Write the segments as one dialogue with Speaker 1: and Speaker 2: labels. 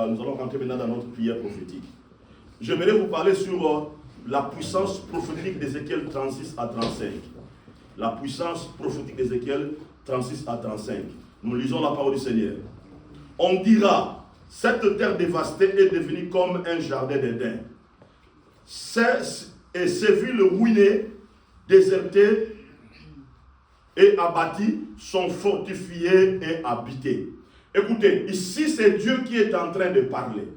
Speaker 1: Nous allons rentrer maintenant dans notre prière prophétique. J'aimerais vous parler sur la puissance prophétique d'Ézéchiel 36 à 35. La puissance prophétique d'Ézéchiel 36 à 35. Nous lisons la parole du Seigneur. On dira, cette terre dévastée est devenue comme un jardin d'Éden. Et ces villes ruinées, désertées et abattues sont fortifiées et habitées. Écoutez, ici c'est Dieu qui est en train de parler.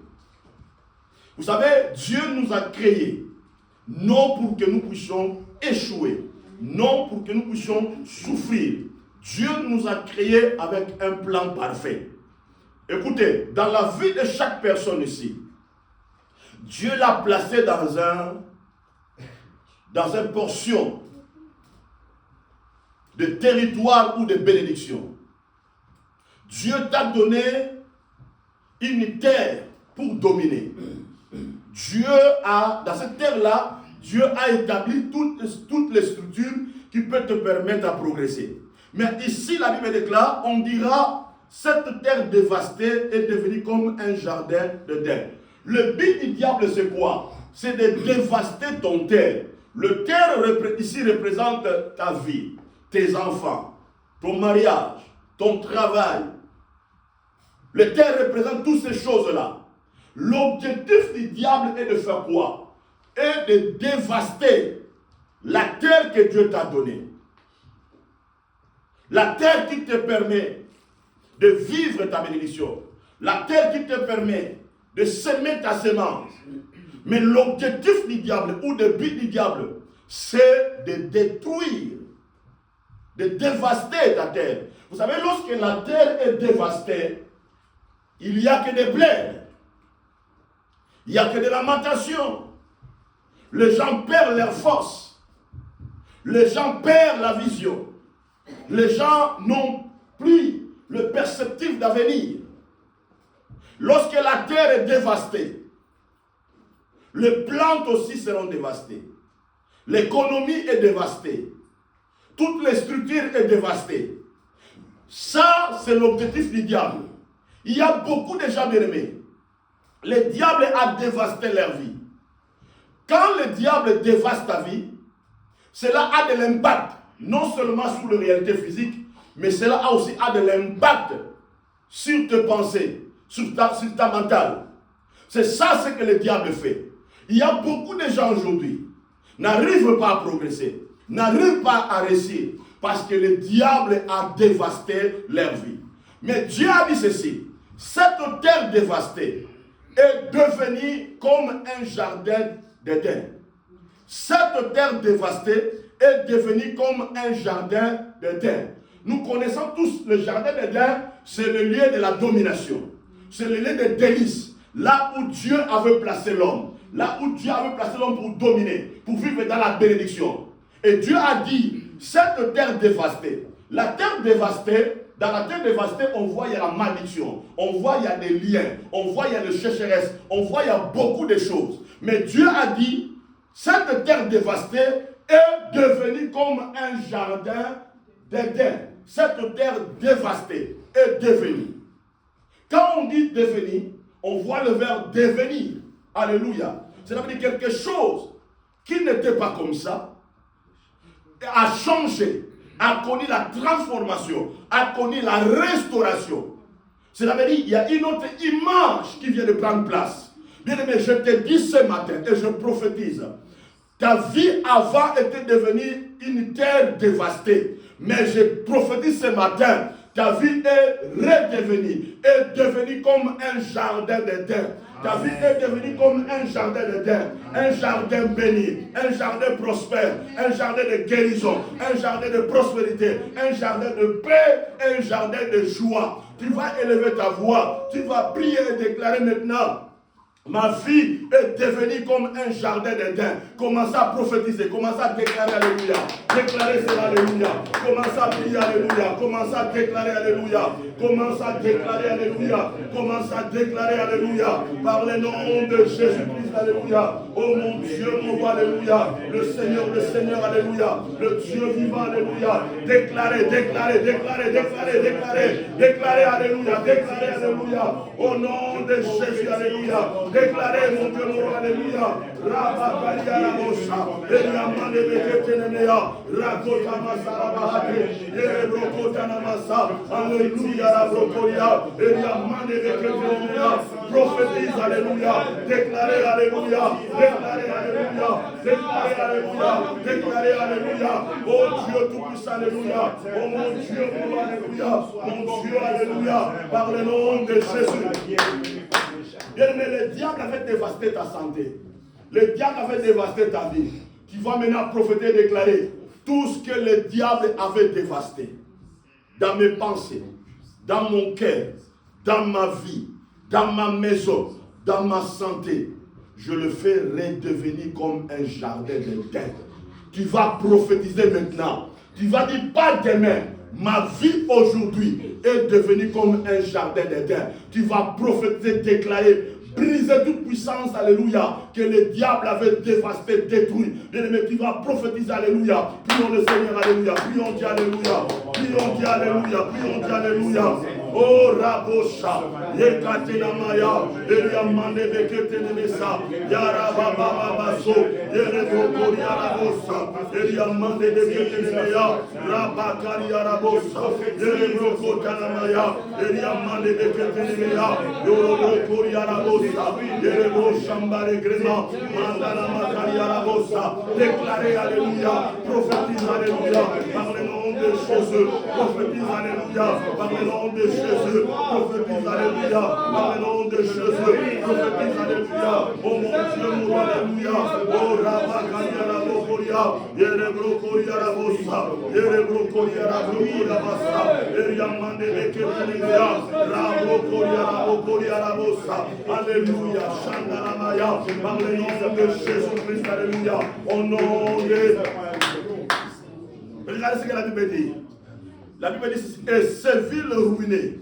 Speaker 1: Vous savez, Dieu nous a créés, non pour que nous puissions échouer, non pour que nous puissions souffrir. Dieu nous a créés avec un plan parfait. Écoutez, dans la vie de chaque personne ici, Dieu l'a placé dans une portion de territoire ou de bénédiction. Dieu t'a donné une terre pour dominer. Dieu a, dans cette terre-là, Dieu a établi toutes les structures qui peuvent te permettre de progresser. Mais ici, la Bible déclare, on dira, cette terre dévastée est devenue comme un jardin d'Éden. Le but du diable, c'est quoi? C'est de dévaster ton terre. Le terre ici représente ta vie, tes enfants, ton mariage, ton travail. Le terre représente toutes ces choses-là. L'objectif du diable est de faire quoi? Est de dévaster la terre que Dieu t'a donnée. La terre qui te permet de vivre ta bénédiction. La terre qui te permet de semer ta semence. Mais l'objectif du diable ou le but du diable, c'est de détruire, de dévaster ta terre. Vous savez, lorsque la terre est dévastée, il n'y a que des plaies. Il n'y a que des lamentations. Les gens perdent leur force. Les gens perdent la vision. Les gens n'ont plus le perceptif d'avenir. Lorsque la terre est dévastée, les plantes aussi seront dévastées. L'économie est dévastée. Toutes les structures sont dévastées. Ça, c'est l'objectif du diable. Il y a beaucoup de gens bien-aimés. Le diable a dévasté leur vie. Quand le diable dévaste ta vie, cela a de l'impact, non seulement sur la réalité physique, mais cela a aussi de l'impact sur tes pensées, sur ta mentale. C'est ça ce que le diable fait. Il y a beaucoup de gens aujourd'hui qui n'arrivent pas à progresser, n'arrivent pas à réussir, parce que le diable a dévasté leur vie. Mais Dieu a dit ceci, cette terre dévastée est devenue comme un jardin d'Éden. Cette terre dévastée est devenue comme un jardin d'Éden. Nous connaissons tous le jardin d'Éden, c'est le lieu de la domination. C'est le lieu de délices. Là où Dieu avait placé l'homme. Là où Dieu avait placé l'homme pour dominer, pour vivre dans la bénédiction. Et Dieu a dit, cette terre dévastée, la terre dévastée, dans la terre dévastée, on voit il y a la malédiction, on voit il y a des liens, on voit il y a des sécheresses, on voit il y a beaucoup de choses. Mais Dieu a dit, cette terre dévastée est devenue comme un jardin d'Éden. Cette terre dévastée est devenue. Quand on dit devenir, on voit le verbe devenir. Alléluia. Cela veut dire quelque chose qui n'était pas comme ça a changé, a connu la transformation, a connu la restauration. Cela veut dire qu'il y a une autre image qui vient de prendre place. Bien aimé, je te dis ce matin et je prophétise. Ta vie avant était devenue une terre dévastée. Mais je prophétise ce matin, ta vie est devenue comme un jardin d'Éden. Ta vie est devenue comme un jardin d'Éden, un jardin béni, un jardin prospère, un jardin de guérison, un jardin de prospérité, un jardin de paix, un jardin de joie. Tu vas élever ta voix, tu vas prier et déclarer maintenant Ma vie est devenue comme un jardin d'Éden. Commencez à prophétiser, commencez à déclarer Alléluia. Déclarez cela Alléluia. Commencez à prier Alléluia. Commencez à déclarer Alléluia. Commencez à déclarer Alléluia. Commencez à déclarer Alléluia. Par le nom de Jésus-Christ Alléluia. Oh mon Dieu, mon roi Alléluia. Le Seigneur, Alléluia. Le Dieu vivant Alléluia. Déclarez, déclarez, déclarez, déclarez, déclarez. Déclarez Alléluia. Déclarez Alléluia. Au nom de Jésus Alléluia. Déclarez mon Dieu, mon roi Alléluia. Rabakalia la Mosha. Eliamane Beketenea. Rakota Masarabahate. Yerebrokota Namasa. Alléluia la Brokolia. Eliamane Beketenea. Prophétise Alléluia. Déclarez Alléluia. Déclarez Alléluia. Déclarez Alléluia. Déclarez Alléluia. Oh Dieu tout-puissant Alléluia. Oh mon Dieu, mon roi Alléluia. Mon Dieu Alléluia. Par le nom de Jésus. Bien-aimé, le diable avait dévasté ta santé. Le diable avait dévasté ta vie. Tu vas maintenant prophéter et déclarer tout ce que le diable avait dévasté. Dans mes pensées, dans mon cœur, dans ma vie, dans ma maison, dans ma santé. Je le fais redevenir comme un jardin d'Éden. Tu vas prophétiser maintenant. Tu vas dire pas demain. Ma vie aujourd'hui est devenue comme un jardin d'Éden. Tu vas prophétiser, déclarer, briser toute puissance, alléluia, que le diable avait dévasté, détruit. Bien-aimé, tu vas prophétiser, alléluia. Prions le Seigneur, alléluia. Prions Dieu, alléluia. Prions Dieu, alléluia. Prions Dieu, alléluia. Oh Rabosha, Yekatena Maya, Eliamande Beketenemesa, Yaraba Babaso, Yereboko Yarabosa, Eliamande Beketenemea, Rabakari Yarabosa, Yerebroko Tanamaya, Eliamande Beketenemea, Yoroboko Yarabosa, Yerebo Shambare Grema, Mandana Makari Yarabosa, déclarez Alléluia, prophétise Alléluia, par le nom de Jésus, prophétise Alléluia, par le nom de Jésus, prophétise Alléluia, par le nom de Jésus, prophétise Alléluia, oh mon Dieu, mon roi, Alléluia, oh Rabakaya Rabokoria, Yerebrokoria Rabosa, Yerebrokoria Rabasa, Eriamande Beketelia, Rabokoria Rabokoria Rabosa, Alléluia, Shandaramaya, par le nom de Jésus-Christ, Alléluia, au nom de... Regardez ce que la Bible dit. La Bible dit, et ces villes ruinées,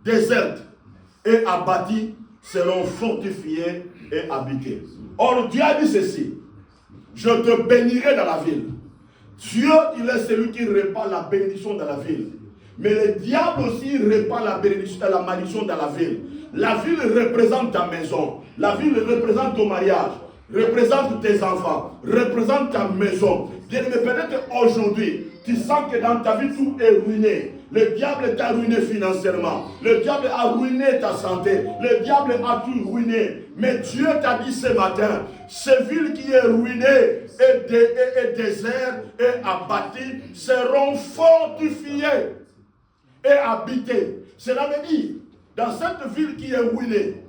Speaker 1: désertes et abattues seront fortifiées et habitées. Or, Dieu a dit ceci, je te bénirai dans la ville. Dieu, il est celui qui répand la bénédiction dans la ville. Mais le diable aussi répand la bénédiction, la malédiction dans la ville. La ville représente ta maison. La ville représente ton mariage. Représente tes enfants. Représente ta maison. Bien, mais peut-être aujourd'hui, tu sens que dans ta vie tout est ruiné. Le diable t'a ruiné financièrement. Le diable a ruiné ta santé. Le diable a tout ruiné. Mais Dieu t'a dit ce matin, ces villes qui est ruinée et désert et abattues seront fortifiées et habitées. Cela veut dire, dans cette ville qui est ruinée,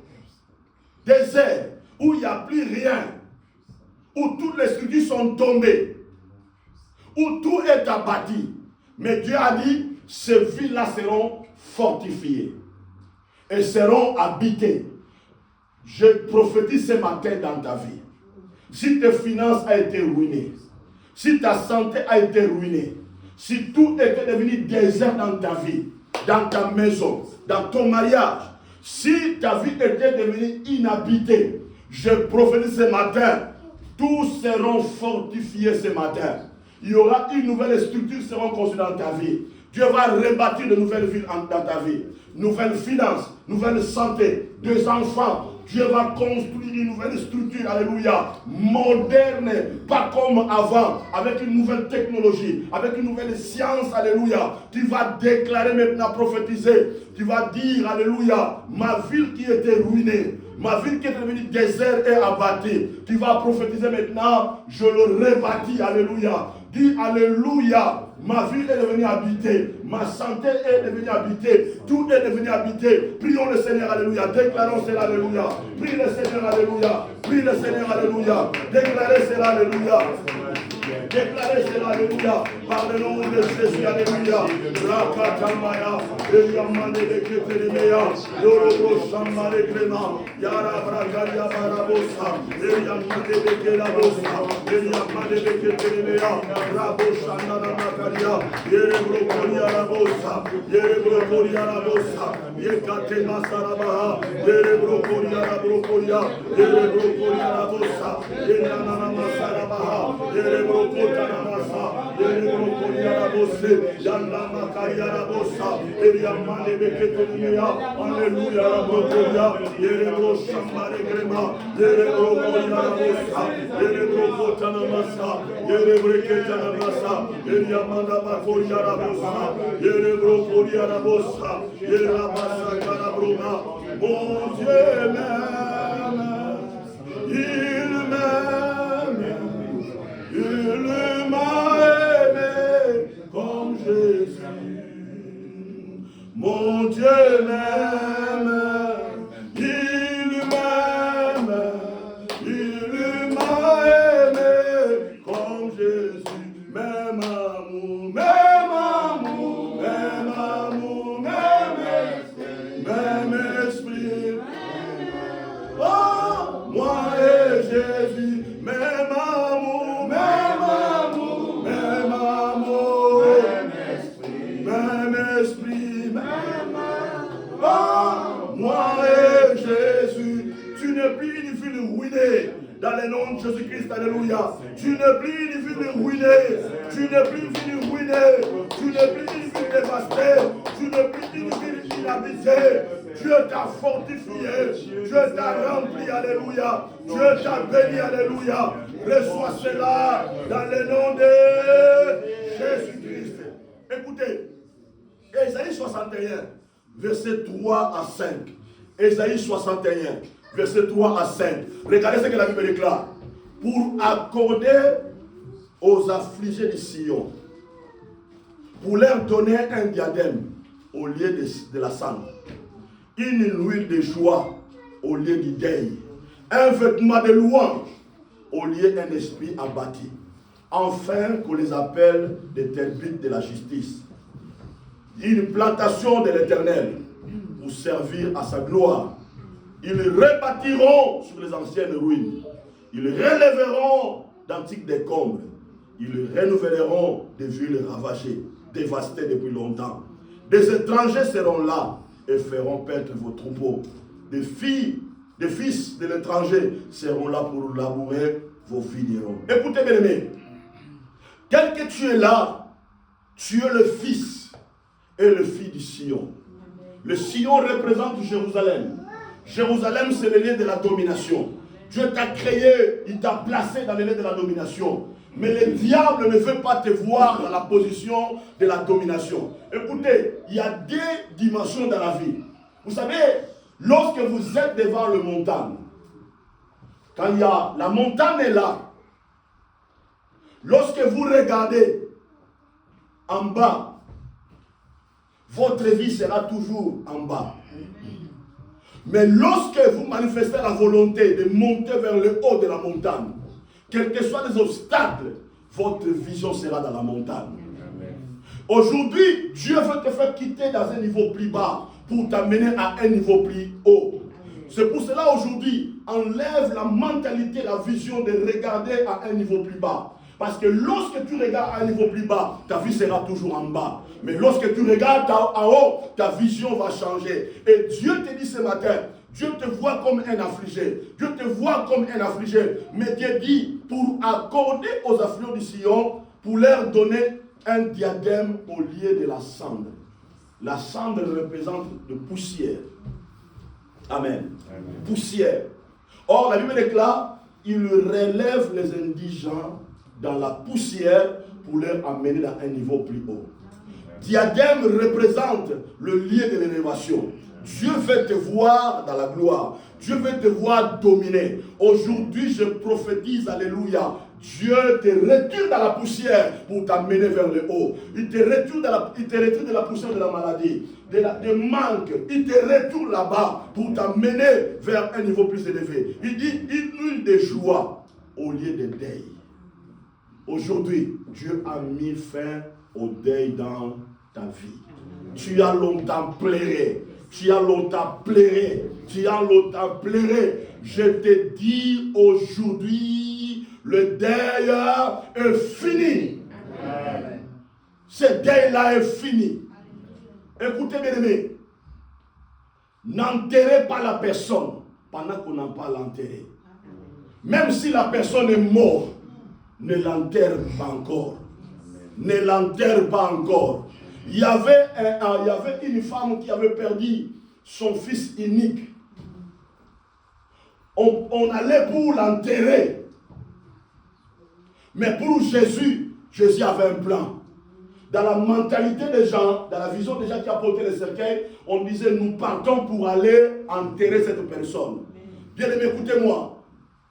Speaker 1: désert, où il n'y a plus rien, où toutes les structures sont tombées, où tout est abattu. Mais Dieu a dit, ces villes-là seront fortifiées et seront habitées. Je prophétise ce matin dans ta vie. Si tes finances ont été ruinées, si ta santé a été ruinée, si tout était devenu désert dans ta vie, dans ta maison, dans ton mariage, si ta vie était devenue inhabitée, je prophétise ce matin, tous seront fortifiés ce matin. Il y aura une nouvelle structure qui sera construite dans ta vie. Dieu va rebâtir de nouvelles villes dans ta vie. Nouvelles finances, nouvelle santé, des enfants. Dieu va construire une nouvelle structure, alléluia, moderne, pas comme avant, avec une nouvelle technologie, avec une nouvelle science, alléluia. Tu vas déclarer maintenant, prophétiser. Tu vas dire, alléluia, ma ville qui était ruinée, ma ville qui est devenue désert et abattue. Tu vas prophétiser maintenant, je le rebâtis, alléluia. Dis alléluia, ma ville est devenue habitée, ma santé est devenue habitée, tout est devenu habité. Prions le Seigneur, alléluia. Déclarons cela, alléluia. Prie le Seigneur, alléluia. Prie le Seigneur, alléluia. Déclarez cela, alléluia. Déclarez cela, alléluia. Par le nom de Jésus, alléluia. Rakatamaya, Eliamane de Keterimea, Yorobo Shamare Clément, Yara Bragalia Barabosa, Eliamane de Kelabosa, Eliamane de Keterimea, Rabo Shandana Makaria, Yerebro Koria Rabosa, Yerebro Koria Rabosa, Yekate Masarabaha, Yerebro Koria Rabrokoria, Yerebro Koria Rabosa, Yenana Masarabaha, Yerebro Kotana Masa, Yerebro Koria Rabose, Yana Makaria Rabosa, Eliamane de Keterimea, Alléluia Rabrokoria, Yerebro Shambare Grema, Yerebro Koria Rabosa, Yerebro Kotana Masa, Yerebro Ketana Masa, Eliamana Makoria Rabosa, Yerebro Koria Rabosa, Yerabasa Karabroma. Mon Dieu m'aime, il m'aime, il m'a aimé comme Jésus. Mon Dieu m'aime, il m'aime, il m'a aimé comme Jésus. Même amour, même amour, même amour, même esprit. Oh, moi et Jésus, même amour, même amour, même amour, même esprit, même amour. Oh, moi et Jésus, tu n'es plus une fille ruinée. Dans le nom de Jésus-Christ, alléluia. Tu n'es plus une fille ruinée. Tu n'es plus une fille ruinée. Tu n'es plus une fille dévastée. Tu n'es plus une fille inhabitée. Dieu t'a fortifié. Dieu t'a rempli, alléluia. Dieu t'a béni, alléluia. Reçois cela dans le nom de Jésus-Christ. Écoutez, Ésaïe 61, verset 3 à 5. Ésaïe 61. Verset 3 à 5. Regardez ce que la Bible déclare. Pour accorder aux affligés de Sion, pour leur donner un diadème au lieu de la cendre, une huile de joie au lieu du deuil, un vêtement de louange au lieu d'un esprit abattu, afin qu'on les appelle des termites de la justice, une plantation de l'Éternel pour servir à sa gloire. Ils rebâtiront sur les anciennes ruines. Ils relèveront d'antiques décombres. Ils renouvelleront des villes ravagées, dévastées depuis longtemps. Des étrangers seront là et feront paître vos troupeaux. Des fils de l'étranger seront là pour labourer vos vignerons. Écoutez, bien aimés, tel que tu es là, tu es le fils et le fils du Sion. Le Sion représente Jérusalem. Jérusalem, c'est le lieu de la domination. Dieu t'a créé, il t'a placé dans le lieu de la domination. Mais le diable ne veut pas te voir dans la position de la domination. Écoutez, il y a deux dimensions dans la vie. Vous savez, lorsque vous êtes devant le montagne, quand il y a la montagne est là, lorsque vous regardez en bas, votre vie sera toujours en bas. Mais lorsque vous manifestez la volonté de monter vers le haut de la montagne, quels que soient les obstacles, votre vision sera dans la montagne. Aujourd'hui, Dieu veut te faire quitter dans un niveau plus bas pour t'amener à un niveau plus haut. C'est pour cela aujourd'hui, enlève la mentalité, la vision de regarder à un niveau plus bas. Parce que lorsque tu regardes à un niveau plus bas, ta vie sera toujours en bas. Mais lorsque tu regardes en haut, ta vision va changer. Et Dieu te dit ce matin, Dieu te voit comme un affligé. Dieu te voit comme un affligé. Mais Dieu dit, pour accorder aux affligés du Sion, pour leur donner un diadème au lieu de la cendre. La cendre représente de poussière. Amen. Amen. Poussière. Or, la Bible déclare, il relève les indigents dans la poussière pour leur amener à un niveau plus haut. Diadème représente le lieu de l'élévation. Dieu veut te voir dans la gloire. Dieu veut te voir dominer. Aujourd'hui, je prophétise, alléluia. Dieu te retire dans la poussière pour t'amener vers le haut. Il te retire de la poussière de la maladie, de manque. Il te retire là-bas pour t'amener vers un niveau plus élevé. Il dit une huile de joie au lieu de deuil. Aujourd'hui, Dieu a mis fin au deuil dans ta vie. Tu as longtemps pleuré. Tu as longtemps pleuré. Tu as longtemps pleuré. Je te dis aujourd'hui, le deuil est fini. Amen. Ce deuil-là est fini. Écoutez, bien aimés, n'enterrez pas la personne pendant qu'on n'a pas l'enterré. Même si la personne est morte, ne l'enterre pas encore. Ne l'enterre pas encore. Il y avait une femme qui avait perdu son fils unique. On allait pour l'enterrer. Mais pour Jésus, Jésus avait un plan. Dans la mentalité des gens, dans la vision des gens qui apportaient le cercueil, on disait nous partons pour aller enterrer cette personne. Bien aimé, écoutez-moi.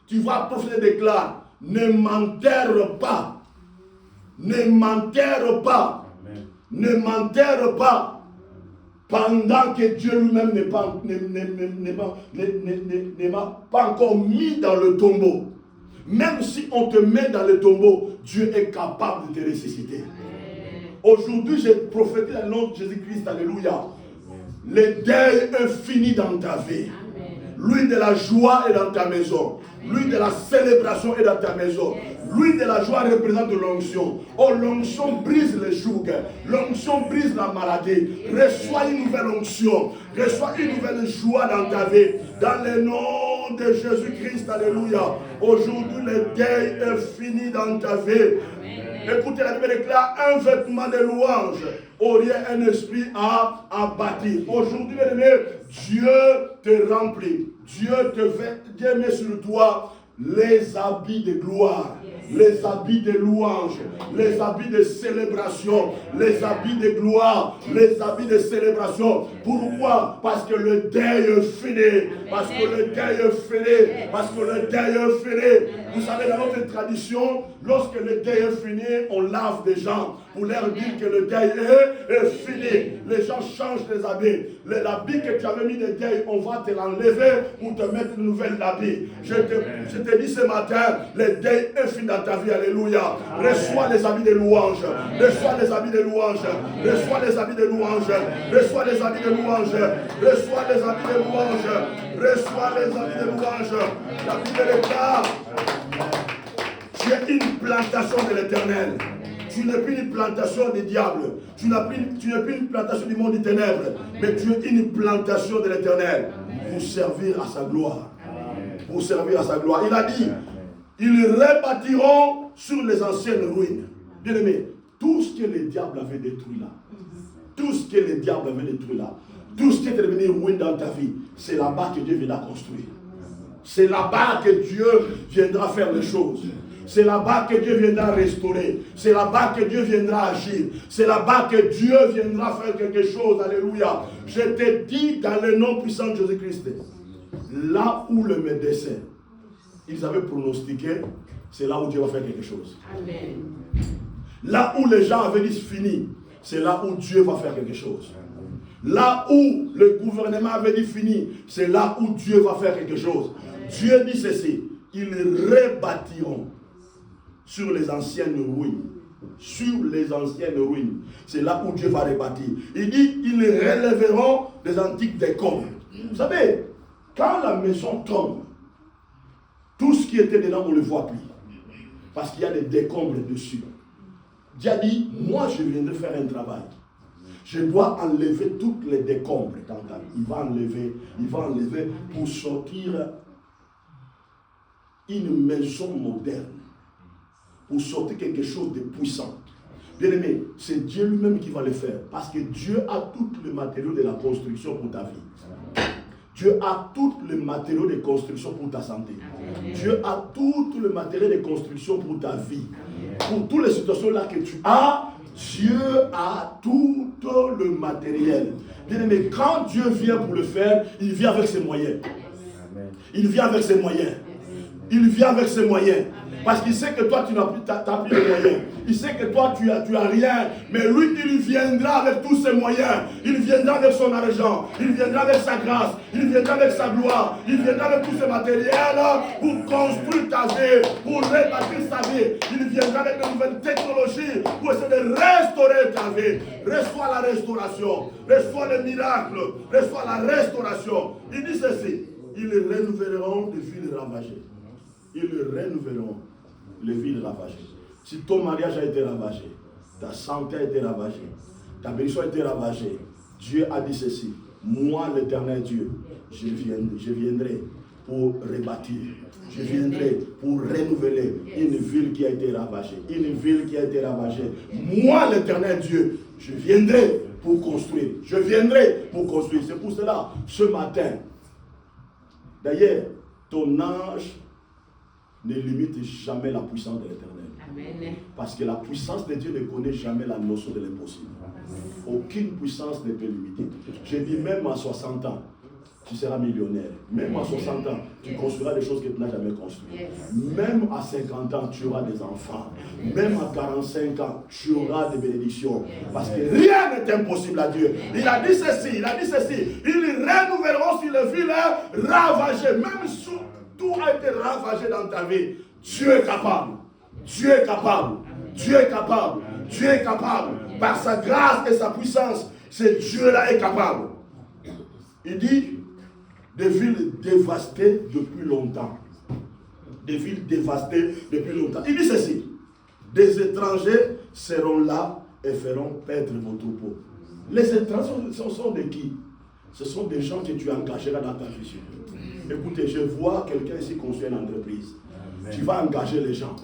Speaker 1: Tu vois, le prophète déclare, ne m'enterre pas. Ne m'enterre pas. Amen. Ne m'enterre pas. Pendant que Dieu lui-même ne m'a pas encore mis dans le tombeau. Même si on te met dans le tombeau, Dieu est capable de te ressusciter. Aujourd'hui, j'ai prophétisé le nom de Jésus-Christ. Alléluia. Le deuil est fini dans ta vie. L'huile de la joie est dans ta maison. L'huile de la célébration est dans ta maison. L'huile de la joie représente l'onction. Oh, l'onction brise les jougs. L'onction brise la maladie. Reçois une nouvelle onction. Reçois une nouvelle joie dans ta vie. Dans le nom de Jésus-Christ. Alléluia. Aujourd'hui, le deuil est fini dans ta vie. Écoutez, la Bible déclare un vêtement de louange aurait un esprit à bâtir. Aujourd'hui, mes amis, Dieu te remplit. Dieu met sur toi les habits de gloire, les habits de louange, les habits de célébration, les habits de gloire, les habits de célébration. Pourquoi? Parce que le deuil est fini. Parce que le deuil est fini. Parce que le deuil est fini. Vous savez, dans notre tradition, lorsque le deuil est fini, on lave des gens pour leur dire que le deuil est fini. Les gens changent les habits. L'habit que tu avais mis de deuil, on va te l'enlever pour te mettre une nouvelle habit. Je te dis ce matin, le deuil est fini dans ta vie. Alléluia. Reçois les habits de louange. Reçois les habits de louange. Reçois les habits de louange. Reçois les habits de louange. Reçois les habits de louange. Reçois les habits de louange. La Bible déclare. Tu es une plantation de l'Éternel. Tu n'es plus une plantation du diable. Tu n'es plus une plantation du monde des ténèbres. Mais tu es une plantation de l'Éternel. Pour servir à sa gloire. Pour servir à sa gloire. Il a dit, ils rebâtiront sur les anciennes ruines. Bien aimé, tout ce que le diable avait détruit là, tout ce que le diable avait détruit là, tout ce qui est devenu ruine dans ta vie, c'est là-bas que Dieu viendra construire. C'est là-bas que Dieu viendra faire les choses. C'est là-bas que Dieu viendra restaurer. C'est là-bas que Dieu viendra agir. C'est là-bas que Dieu viendra faire quelque chose. Alléluia. Je te dis dans le nom puissant de Jésus-Christ, là où le médecin, ils avaient pronostiqué, c'est là où Dieu va faire quelque chose. Amen. Là où les gens avaient dit fini, c'est là où Dieu va faire quelque chose. Là où le gouvernement avait dit fini, c'est là où Dieu va faire quelque chose. Dieu dit ceci, ils rebâtiront sur les anciennes ruines. Sur les anciennes ruines. C'est là où Dieu va rebâtir. Il dit, ils relèveront des antiques décombres. Vous savez, quand la maison tombe, tout ce qui était dedans, on ne le voit plus. Parce qu'il y a des décombres dessus. Dieu a dit, moi je viendrai faire un travail. Je dois enlever toutes les décombres dans ta vie. Il va enlever pour sortir une maison moderne. Pour sortir quelque chose de puissant. Bien aimé, c'est Dieu lui-même qui va le faire. Parce que Dieu a tous les matériaux de la construction pour ta vie. Dieu a tous les matériaux de construction pour ta santé. Dieu a tous les matériaux de construction pour ta vie. Pour toutes les situations là que tu as, Dieu a tout le matériel. Bien aimé, quand Dieu vient pour le faire, il vient avec ses moyens. Il vient avec ses moyens. Il vient avec ses moyens. Parce qu'il sait que toi, tu n'as plus, t'as plus de moyens. Il sait que toi, tu as rien. Mais lui, il viendra avec tous ses moyens. Il viendra avec son argent. Il viendra avec sa grâce. Il viendra avec sa gloire. Il viendra avec tous ses matériels pour construire ta vie, pour rebâtir sa vie. Il viendra avec de nouvelles technologies pour essayer de restaurer ta vie. Reçois la restauration. Reçois le miracle. Reçois la restauration. Il dit ceci. Ils renouvelleront les villes ravagées. Ils renouvelleront les villes ravagées. Si ton mariage a été ravagé, ta santé a été ravagée, ta bénédiction a été ravagée, Dieu a dit ceci. Moi, l'Éternel Dieu, je viendrai pour rebâtir. Je viendrai pour renouveler une ville qui a été ravagée. Une ville qui a été ravagée. Moi, l'Éternel Dieu, je viendrai pour construire. Je viendrai pour construire. C'est pour cela, ce matin, d'ailleurs, ton âge ne limite jamais la puissance de l'Éternel. Amen. Parce que la puissance de Dieu ne connaît jamais la notion de l'impossible. Aucune puissance ne peut limiter. Je dis même à 60 ans, tu seras millionnaire. Même à 60 ans, tu construiras des choses que tu n'as jamais construites. Même à 50 ans, tu auras des enfants. Même à 45 ans, tu auras des bénédictions. Parce que rien n'est impossible à Dieu. Il a dit ceci, ils renouvelleront sur les villes ravagées. Même si tout a été ravagé dans ta vie, Dieu est capable. Dieu est capable. Dieu est capable. Dieu est capable. Par sa grâce et sa puissance, ce Dieu-là est capable. Il dit, des villes dévastées depuis longtemps. Des villes dévastées depuis longtemps. Il dit ceci. Des étrangers seront là et feront perdre vos troupeaux. Les étrangers, ce sont de qui? Ce sont des gens que tu engageras dans ta vision. Écoutez, je vois quelqu'un ici construire une entreprise. Tu vas engager les gens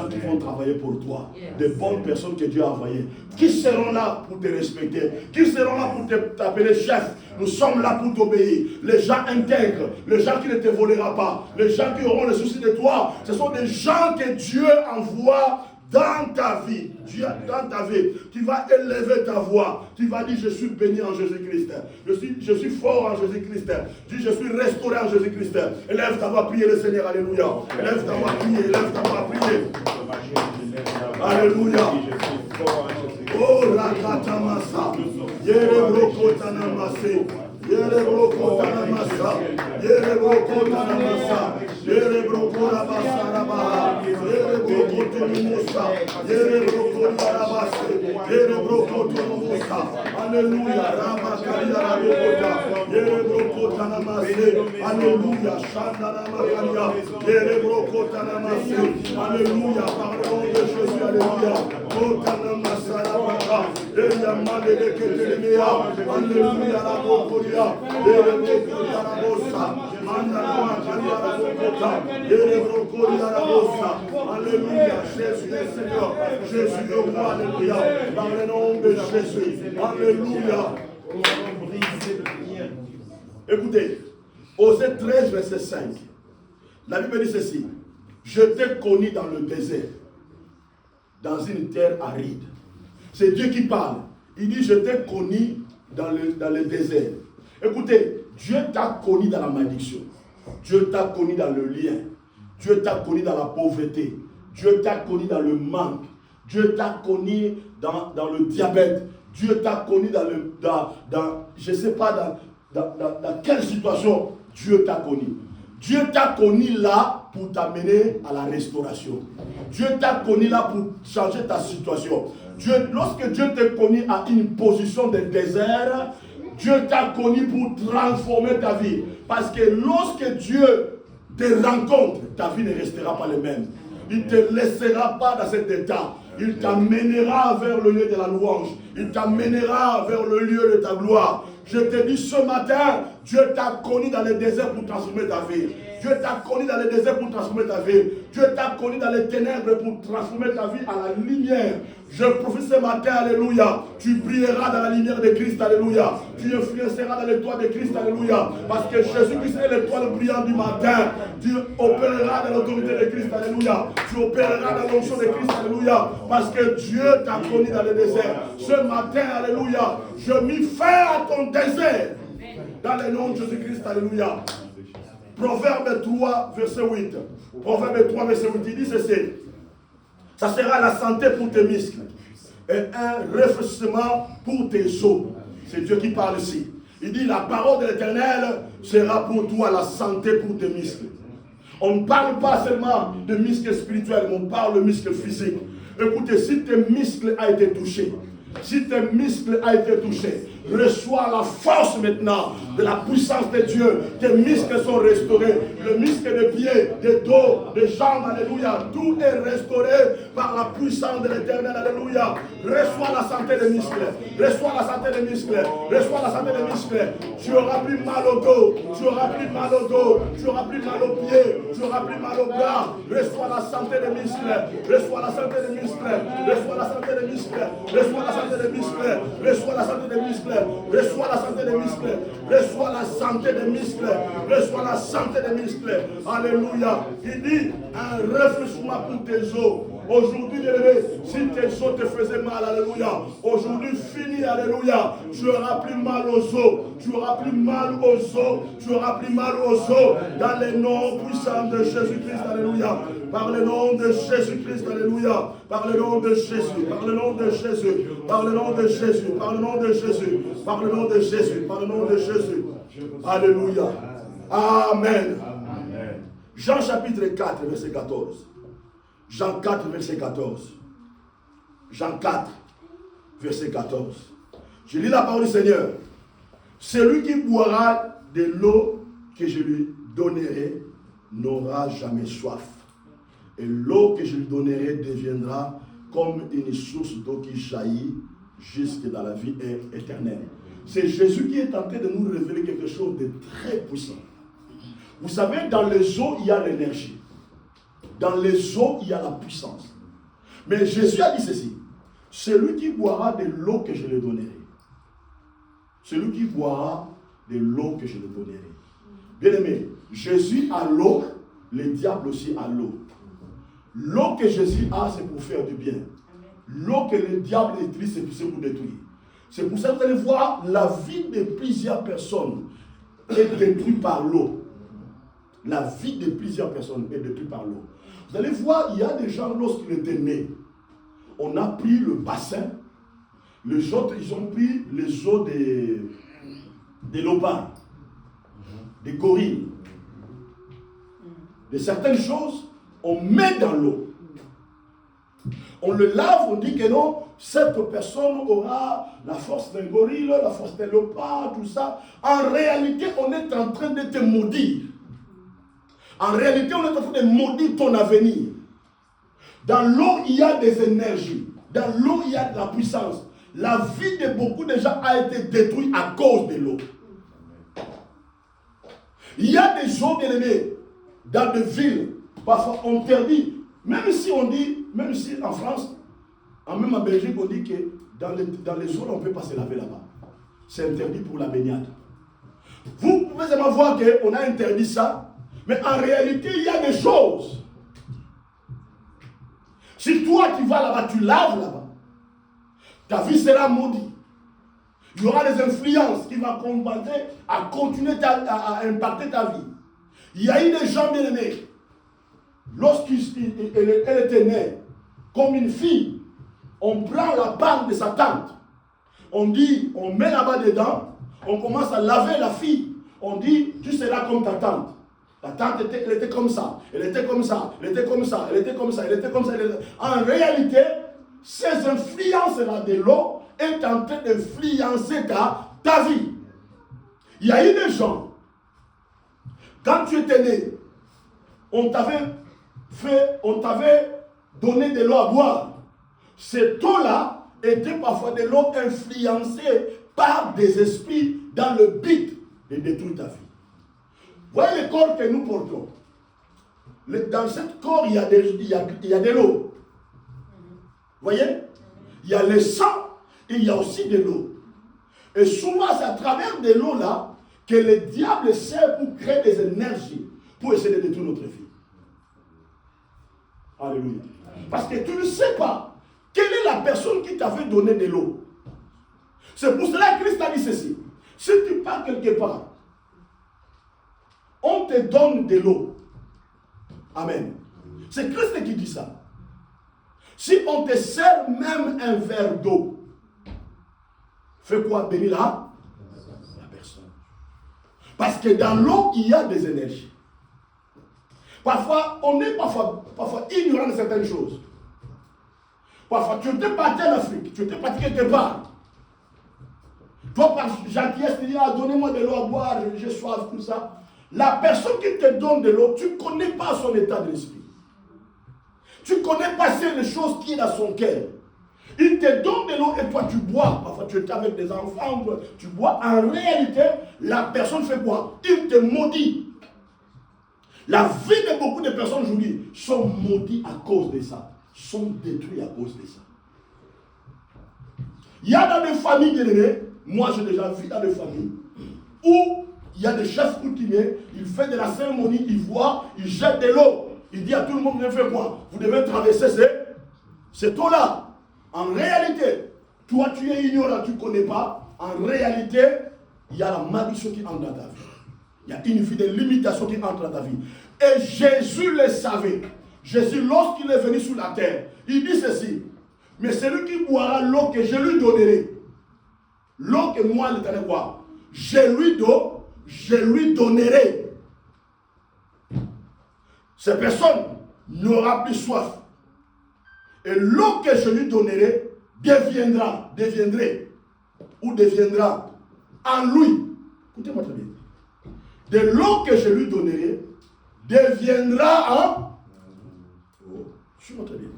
Speaker 1: qui vont travailler pour toi, des bonnes personnes que Dieu a envoyées, qui seront là pour te respecter, qui seront là pour t'appeler chef. Nous sommes là pour t'obéir. Les gens intègres, les gens qui ne te voleront pas, les gens qui auront le souci de toi, ce sont des gens que Dieu envoie dans ta vie. Dans ta vie, tu vas élever ta voix. Tu vas dire, je suis béni en Jésus-Christ. Je suis fort en Jésus-Christ. Dis, je suis restauré en Jésus-Christ. Élève ta voix, prier le Seigneur. Alléluia. Élève ta voix, prier. Élève ta voix, prier. Alléluia. Oh, rakatamasa. Yerebrokotanamase. Yerebrokotanamasa. Yerebrokotanamasa. Yerebrokorabasarabaha. Yerebrokotanamasa. Yerebrokotarabase. Yerebrokotanamasa. Alléluia. Ramakariarabokota. Yerebrokotanamase. Alléluia. Shandanamakaria. Yerebrokotanamase. Alléluia. Par le nom de Jésus. Alléluia. Kotanamasa. Alléluia. Alléluia, Jésus est Seigneur, Jésus est roi, alléluia, dans le nom de Jésus, alléluia. Écoutez, Osée 13, verset 5, la Bible dit ceci, je t'ai connu dans le désert, dans une terre aride. C'est Dieu qui parle. Il dit, je t'ai connu dans le désert. Écoutez, Dieu t'a connu dans la malédiction. Dieu t'a connu dans le lien. Dieu t'a connu dans la pauvreté. Dieu t'a connu dans le manque. Dieu t'a connu dans le diabète. Dieu t'a connu je ne sais pas dans quelle situation Dieu t'a connu. Dieu t'a connu là pour t'amener à la restauration. Dieu t'a connu là pour changer ta situation. Lorsque Dieu t'a connu à une position de désert, Dieu t'a connu pour transformer ta vie. Parce que lorsque Dieu te rencontre, ta vie ne restera pas la même. Il ne te laissera pas dans cet état. Il t'amènera vers le lieu de la louange. Il t'amènera vers le lieu de ta gloire. Je te dis ce matin, Dieu t'a connu dans le désert pour transformer ta vie. Dieu t'a connu dans le désert pour transformer ta vie. Dieu t'a connu dans les ténèbres pour transformer ta vie à la lumière. Je profite ce matin, alléluia. Tu brilleras dans la lumière de Christ, alléluia. Tu influenceras dans l'étoile de Christ, alléluia. Parce que Jésus-Christ est l'étoile brillante du matin. Tu opéreras dans l'autorité de Christ, alléluia. Tu opéreras dans l'onction de Christ, alléluia. Parce que Dieu t'a connu dans le désert. Ce matin, alléluia, je mis fin à ton désert. Dans le nom de Jésus-Christ, alléluia. Proverbe 3, verset 8. Proverbe 3, verset 8, il dit ceci. Ça sera la santé pour tes muscles et un rafraîchissement pour tes os. C'est Dieu qui parle ici. Il dit la parole de l'Éternel sera pour toi la santé pour tes muscles. On ne parle pas seulement de muscles spirituels, mais on parle de muscles physiques. Écoutez, si tes muscles ont été touchés, reçois la force maintenant de la puissance de Dieu. Tes muscles sont restaurés. Le muscle de pied, de dos, de jambes, alléluia. Tout est restauré par la puissance de l'Éternel, alléluia. Reçois la santé des muscles. Reçois la santé des muscles. Reçois la santé des muscles. Tu auras plus mal au dos. Tu auras plus mal au dos. Tu auras plus mal aux pieds. Tu auras plus mal au bras. Reçois la santé des muscles. Reçois la santé des muscles. Reçois la santé des muscles. Reçois la santé des muscles. Reçois la santé des muscles. Reçois la santé des muscles. Reçois la santé des muscles. Reçois la santé des muscles. Alléluia. Il dit un rafraîchissement pour tes os. Aujourd'hui, si tes os te faisaient mal, alléluia. Aujourd'hui, fini, alléluia. Tu auras plus mal aux os. Tu auras plus mal aux os. Tu auras plus mal aux os. Dans le nom puissant de Jésus-Christ, alléluia. Par le nom de Jésus-Christ, alléluia. Par le nom de Jésus. Par le nom de Jésus. Par le nom de Jésus. Par le nom de Jésus. Par le nom de Jésus. Par le nom de Jésus. Alléluia. Amen. Jean chapitre 4, verset 14. Jean 4, verset 14. Jean 4, verset 14. Je lis la parole du Seigneur. Celui qui boira de l'eau que je lui donnerai n'aura jamais soif. Et l'eau que je lui donnerai deviendra comme une source d'eau qui jaillit jusque dans la vie éternelle. C'est Jésus qui est en train de nous révéler quelque chose de très puissant. Vous savez, dans les eaux, il y a l'énergie. Dans les eaux, il y a la puissance. Mais Jésus a dit ceci. Celui qui boira de l'eau que je lui donnerai. Celui qui boira de l'eau que je lui donnerai. Bien aimé, Jésus a l'eau, le diable aussi a l'eau. L'eau que Jésus a, c'est pour faire du bien. L'eau que le diable utilise, c'est pour détruire. C'est pour ça que vous allez voir la vie de plusieurs personnes est détruite par l'eau. La vie de plusieurs personnes est détruite par l'eau. Vous allez voir, il y a des gens, lorsqu'ils étaient nés, on a pris le bassin, les autres, ils ont pris les eaux des léopards, des gorilles, de certaines choses, on met dans l'eau. On le lave, on dit que non, cette personne aura la force d'un gorille, la force d'un léopard, tout ça. En réalité, on est en train de te maudire. En réalité, on est en train de maudire ton avenir. Dans l'eau, il y a des énergies. Dans l'eau, il y a de la puissance. La vie de beaucoup de gens a été détruite à cause de l'eau. Il y a des gens, bien aimés, dans des villes, parfois on interdit. Même si on dit, même si en France, même en Belgique, on dit que dans les eaux, on ne peut pas se laver là-bas. C'est interdit pour la baignade. Vous pouvez seulement voir qu'on a interdit ça, mais en réalité, il y a des choses. Si toi qui vas là-bas, tu laves là-bas, ta vie sera maudite. Il y aura des influences qui vont combattre à continuer à impacter ta vie. Il y a eu des gens bien aimés. Lorsqu'elle était née comme une fille, on prend la barbe de sa tante. On dit, on met là-bas dedans, on commence à laver la fille. On dit, tu seras comme ta tante. La tante, elle était comme ça, elle était comme ça, elle était comme ça, elle était comme ça, elle était comme ça. En réalité, ces influences-là de l'eau est en train d'influencer ta vie. Il y a eu des gens, quand tu étais né, on t'avait donné de l'eau à boire. Cette eau-là était parfois de l'eau influencée par des esprits dans le but de détruire ta vie. Voyez le corps que nous portons. Dans ce corps, il y a de l'eau. Voyez? Il y a le sang et il y a aussi de l'eau. Et souvent, c'est à travers de l'eau là que le diable sert pour créer des énergies pour essayer de détruire notre vie. Alléluia. Parce que tu ne sais pas quelle est la personne qui t'avait donné de l'eau. C'est pour cela que Christ a dit ceci. Si tu pars quelque part, on te donne de l'eau. Amen. C'est Christ qui dit ça. Si on te sert même un verre d'eau, fais quoi? Bénis la personne. Parce que dans l'eau, il y a des énergies. Parfois, on est parfois ignorant de certaines choses. Parfois, tu étais parti en Afrique, tu étais parti quelque part. Toi, par gentillesse, tu dis, ah, donnez-moi de l'eau à boire, j'ai soif, tout ça. La personne qui te donne de l'eau, tu ne connais pas son état d'esprit. Tu ne connais pas les choses qui est dans son cœur. Il te donne de l'eau et toi tu bois. Parfois tu es avec des enfants, tu bois. En réalité, la personne fait quoi? Il te maudit. La vie de beaucoup de personnes aujourd'hui sont maudites à cause de ça. Sont détruites à cause de ça. Il y a dans des familles bien-aimées, moi j'ai déjà vu dans des familles, où il y a des chefs coutumiers, il fait de la cérémonie, il voit, il jette de l'eau. Il dit à tout le monde, vous devez faire quoi? Vous devez traverser cette eau-là. En réalité, toi tu es ignorant, tu ne connais pas. En réalité, il y a la malédiction qui entre dans ta vie. Il y a une vie de limitation qui entre dans ta vie. Et Jésus le savait. Jésus, lorsqu'il est venu sur la terre, il dit ceci. Mais celui qui boira l'eau que je lui donnerai, l'eau que moi, l'Éternel, quoi? Je lui donnerai. Cette personne n'aura plus soif. Et l'eau que je lui donnerai deviendra en lui. Écoutez-moi très bien. De l'eau que je lui donnerai deviendra en... Oh, suis-moi très bien.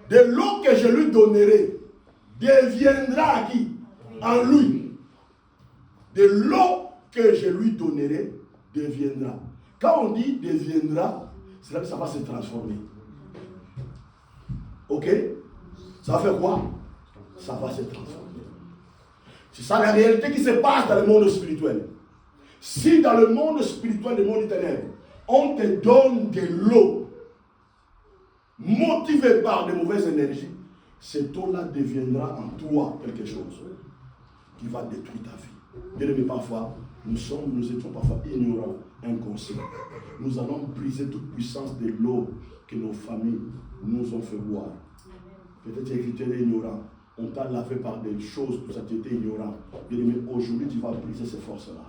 Speaker 1: De l'eau que je lui donnerai deviendra à qui? En lui. De l'eau que je lui donnerai deviendra. Quand on dit deviendra, c'est là que ça va se transformer. Ok? Ça va faire quoi? Ça va se transformer. C'est ça la réalité qui se passe dans le monde spirituel. Si dans le monde spirituel, le monde éternel, on te donne de l'eau motivée par de mauvaises énergies, cette eau-là deviendra en toi quelque chose qui va détruire ta vie. Bien aimé, parfois, nous étions parfois ignorants, inconscients. Nous allons briser toute puissance de l'eau que nos familles nous ont fait boire. Peut-être que tu étais ignorant. On t'a lavé par des choses pour ça tu étais ignorant. Bien aimé, aujourd'hui tu vas briser ces forces-là.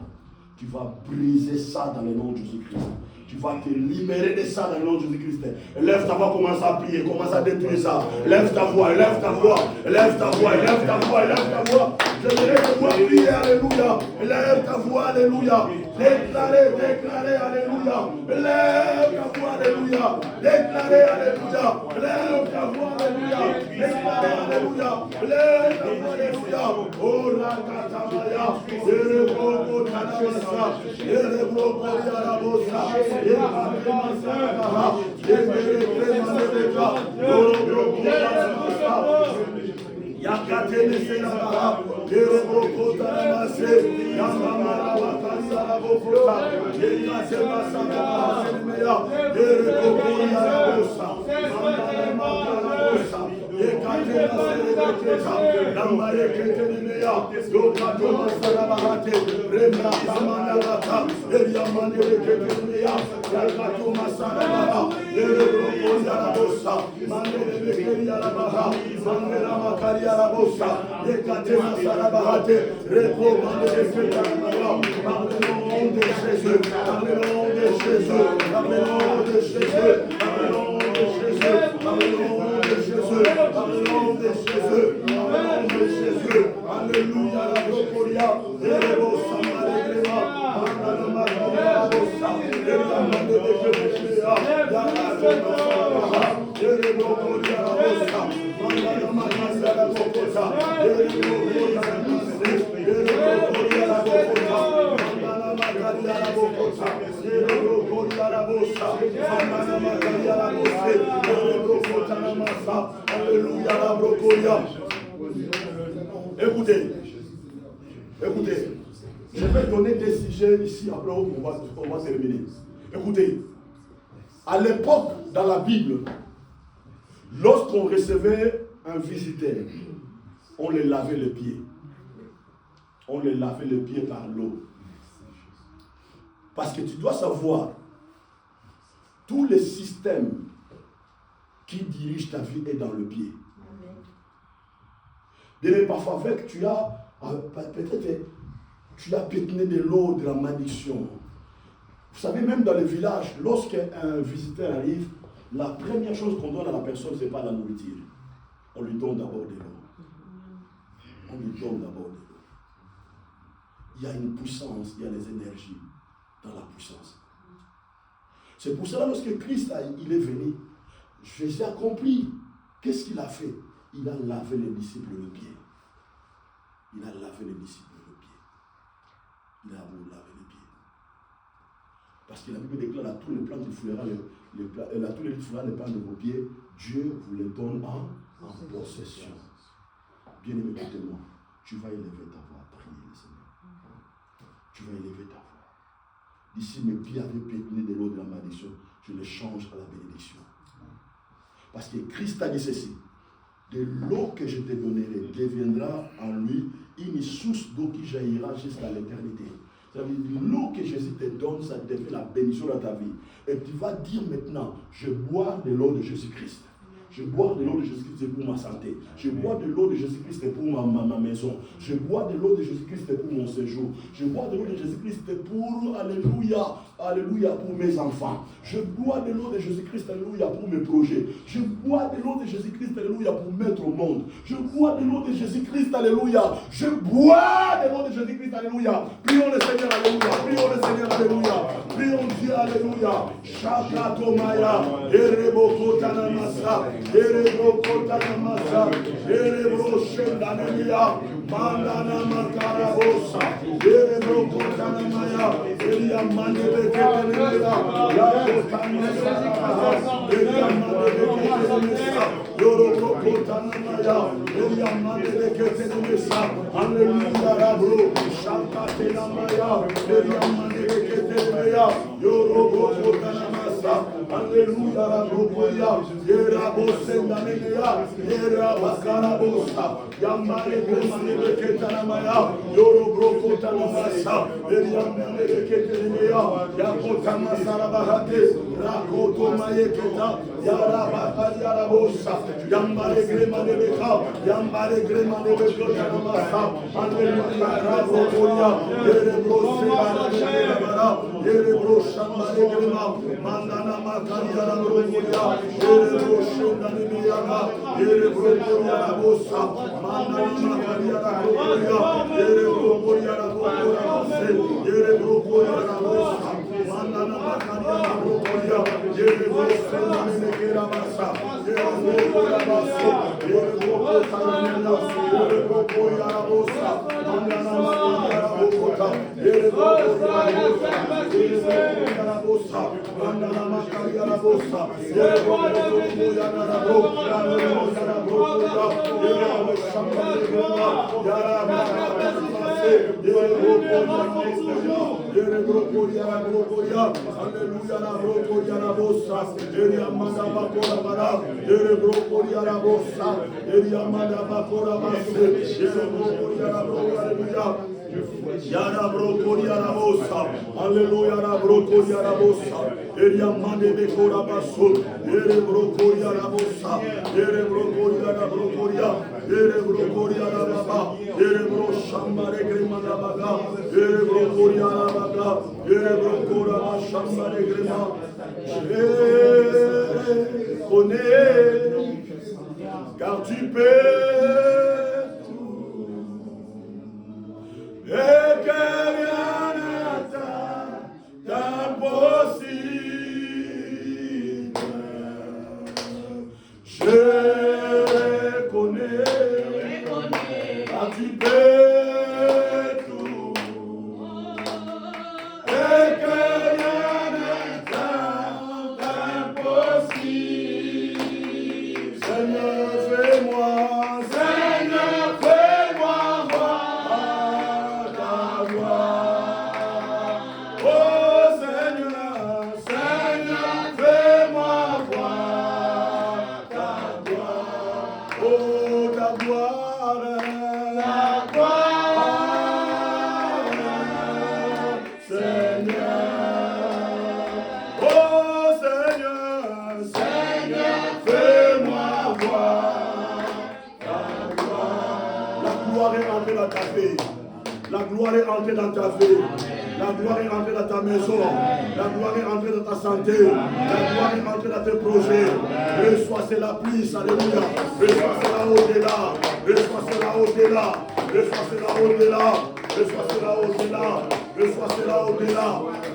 Speaker 1: Tu vas briser ça dans le nom de Jésus-Christ. Tu vas te libérer de ça dans le nom de Jésus-Christ. Lève ta voix, commence à prier, commence à détruire ça. Lève ta voix, lève ta voix, lève ta voix, lève ta voix, lève ta voix. Je dirais que moi prier, alléluia. Lève ta voix, alléluia. Déclarez, alléluia. Lève ta voix, alléluia. Déclarez, alléluia. Lève ta voix, alléluia. Déclarez, alléluia. Lève ta voix, alléluia. Oh, la catamaya. Alléluia, la gloria, Écoutez, je vais donner des sujets ici, après on va terminer. Écoutez, à l'époque, dans la Bible, lorsqu'on recevait un visiteur, on les lavait les pieds. On les lavait les pieds par l'eau. Parce que tu dois savoir, tous les systèmes qui dirigent ta vie est dans le pied. Et parfois, avec, tu as peut-être tu as pétné de l'eau de la malédiction. Vous savez, même dans les villages, lorsqu'un visiteur arrive, la première chose qu'on donne à la personne, ce n'est pas la nourriture. On lui donne d'abord de l'eau. On lui donne d'abord de l'eau. Il y a une puissance, il y a des énergies dans la puissance. C'est pour cela, lorsque Christ il est venu, Jésus a compris. Qu'est-ce qu'il a fait? Il a lavé les disciples le pied. Il a lavé les disciples le pied. Il a lavé les pieds. Parce que la Bible déclare à tous les plans qu'il foulera, à tous les plans de vos pieds, Dieu vous les donne en possession. Bien aimé, écoutez-moi, tu vas élever ta voix à prier le Seigneur. Tu vas élever ta voix. D'ici mes pieds avaient pétné de l'eau de la malédiction, je les change à la bénédiction. Parce que Christ a dit ceci: de l'eau que je te donnerai deviendra en lui une source d'eau qui jaillira jusqu'à l'éternité. Ça veut dire l'eau que Jésus te donne, ça te fait la bénédiction dans ta vie. Et tu vas dire maintenant, je bois de l'eau de Jésus-Christ. Je bois de l'eau de Jésus-Christ pour ma santé. Je bois de l'eau de Jésus-Christ pour ma maison. Je bois de l'eau de Jésus-Christ pour mon séjour. Je bois de l'eau de Jésus-Christ pour, alléluia, alléluia, pour mes enfants. Je bois de l'eau de Jésus-Christ, alléluia, pour mes projets. Je bois de l'eau de Jésus-Christ, alléluia, pour mettre au monde. Je bois de l'eau de Jésus-Christ, alléluia. Je bois de l'eau de Jésus-Christ, alléluia. Prions le Seigneur, alléluia. Prions le Seigneur, alléluia. Prions Dieu, alléluia. Shakatomaya, Ereboko Tanamasa. Erebro Kotanamasa, Erebro Shendanelia, Mandana Makarabosa, Erebro Kotanamaya, Elia Mandebe Ketenelia, Yakotanamasa, Elia Mandebe Ketenelia, Yorobro Kotanamaya, Elia Mandebe Ketenelia, Alleluia Rabro, Shakatenamaya, Elia Mandebe Ketenelia, Yorobro Kotanamasa, Alleluia Rabro, Yerabo Sendanea, Yerabakarabosa, Yamare Kremane Ketanamaya, Yorobro Tanamasa, Eliamane Ketanea, Yakotamasa Bahate, Rakoto Mayeketa, Yarabaka Yarabosa, Yambare Kremane Beka, Yambare Kremane Bekotanamasa, Alleluia Raboya, Yerebro Sendanea, Yerebro Shamare Krema, Mandana Makariara Roya, Yerebro Shendanea, Yerebro Yarabosa, Mandana Makariara Roya, Yerebro Yarabosa, Yerebro Yarabosa, Mandana Makariara Roya, Yerebro Sendanea Masa, Yerebro Yarabosa, Yerebro Tanamela, Yerebro Yarabosa, Mandana Makariara Roya, Yerebro Yarabosa, Yarabosa, Mandana Makariara Roya, Yerebro Yara brokori arabosa, Alleluia brokori arabosa, Eria mande bekora basul, Ere brokori arabosa, Ere brokori arabrokoria, Ere brokori arababa, Ere broshambare gremana baga, Ere brokori arabaga, Ere brokora shambare grema, je connais, car tu peux. Et que rien n'est impossible. Je connais, car tu peux tout. Et que rien n'est impossible. Seigneur, fais-moi. Seigneur. vie. La gloire est entrée dans ta vie. La gloire est entrée dans ta maison. La gloire est entrée dans ta santé. La gloire est entrée dans tes projets. Reçois cela, plus. Alléluia. Reçois cela au-delà. Reçois cela au-delà. Reçois cela au-delà. Reçois cela au-delà. Reçois cela au-delà.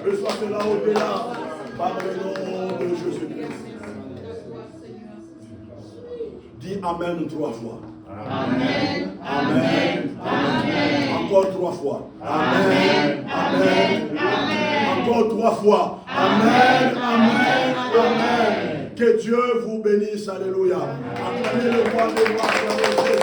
Speaker 1: Reçois cela au-delà. Par le nom de Jésus-Christ. Dis Amen 3 fois. Amen. Amen. Amen. Encore 3 fois. Amen. Amen. Amen. Encore 3 fois. Amen. Amen. Amen. Que Dieu vous bénisse. Alléluia. Acclamez le roi des rois.